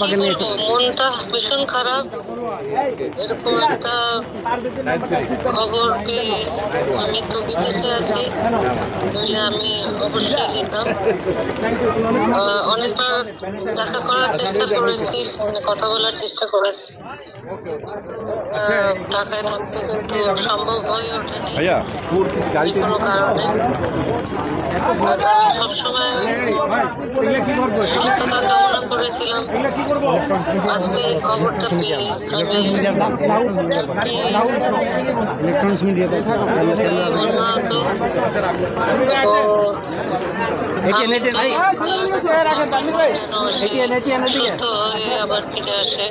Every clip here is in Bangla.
মনটা ভীষণ খারাপ। এরকম একটা খবর পেয়ে আমি তো বিদেশে আছি, নইলে আমি অবশ্যই যেতাম। অনেকবার দেখা করার চেষ্টা করেছি, ফোনে কথা বলার চেষ্টা করেছি, ঢাকায় থাকতে কিন্তু সম্ভব হয়ে ওঠেনি কোনো কারণে। আমি সবসময় সুস্থতা কামনা করেছিলাম। আজকে এই খবরটা পেয়ে আমি মর্মাহত এবং সুস্থ হয়ে আবার ফিরে আসে।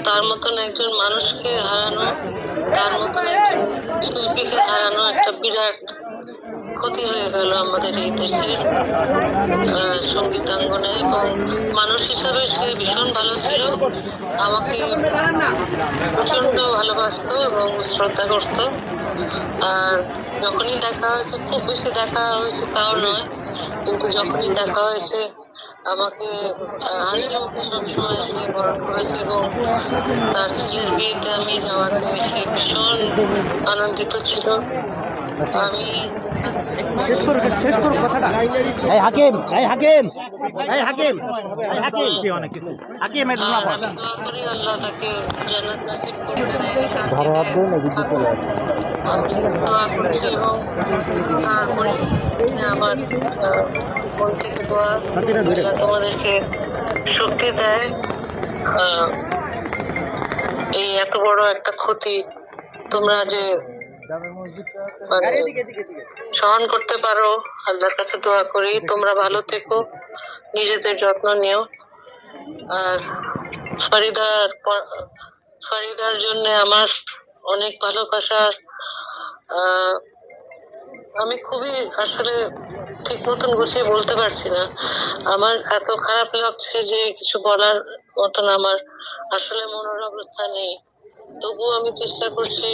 তার মতন একজন মানুষকে হারানো, তার মতন একজন শিল্পীকে হারানো একটা বিরাট ক্ষতি হয়ে গেল আমাদের এই দেশের সঙ্গীতাঙ্গনে। এবং মানুষ হিসাবে সে ভীষণ ভালো ছিল, আমাকে প্রচন্ড ভালোবাসতো এবং শ্রদ্ধা করত। আর যখনই দেখা হয়েছে, খুব বেশি দেখা হয়েছে তাও নয়, কিন্তু যখনই দেখা হয়েছে আমাকে হাসি মুখে সবসময় সে বরণ করেছে। এবং তার ছেলের বিয়েতে আমি যাওয়াতে সে ভীষণ আনন্দিত ছিল। আমি আল্লাহ তাকে জান্নাত নসিব করে আমি দোয়া করছি। এবং তারপরে আমার মন থেকে দোয়া, আল্লাহ তোমাদেরকে শক্তি দেয় এই এত বড় একটা ক্ষতি তোমরা যে সহন করতে পারো। আল্লাহর কাছে দোয়া করি তোমরা ভালো থেকো, নিজেদের যত্ন নিও। আর ফরিদার জন্য আমার অনেক ভালোবাসা। আমি খুবই আসলে ঠিক মতন গুছিয়ে বলতে পারছি না। আমার এত খারাপ লাগছে যে কিছু বলার মতন আমার আসলে মনের অবস্থা নেই। তবুও আমি চেষ্টা করছি।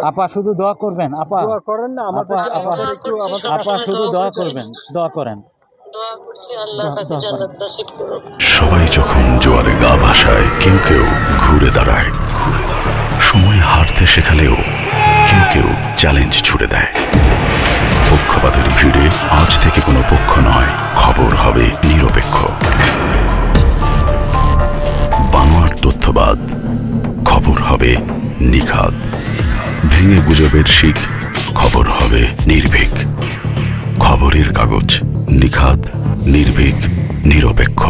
আপা শুধু দোয়া করবেন, আপা দোয়া করেন না, আপা শুধু দোয়া করবেন, দোয়া করেন। আল্লাহ তাকে জান্নাত নসিব করুক। সবাই যখন জোয়ারে গা ভাসায়, কেউ কেউ ঘুরে দাঁড়ায়। সময় হারতে শেখালেও কেউ কেউ চ্যালেঞ্জ ছুড়ে দেয়। পক্ষপাতের ভিড়ে আজ থেকে কোনো পক্ষ নয়, খবর হবে নিরপেক্ষ। বানোয়ার তথ্যবাদ, খবর হবে নিখাদ। ভেঙে গুজবের শিখ, খবর হবে নির্ভীক। খবরের কাগজ, নিখাদ, নির্ভীক, নিরপেক্ষ।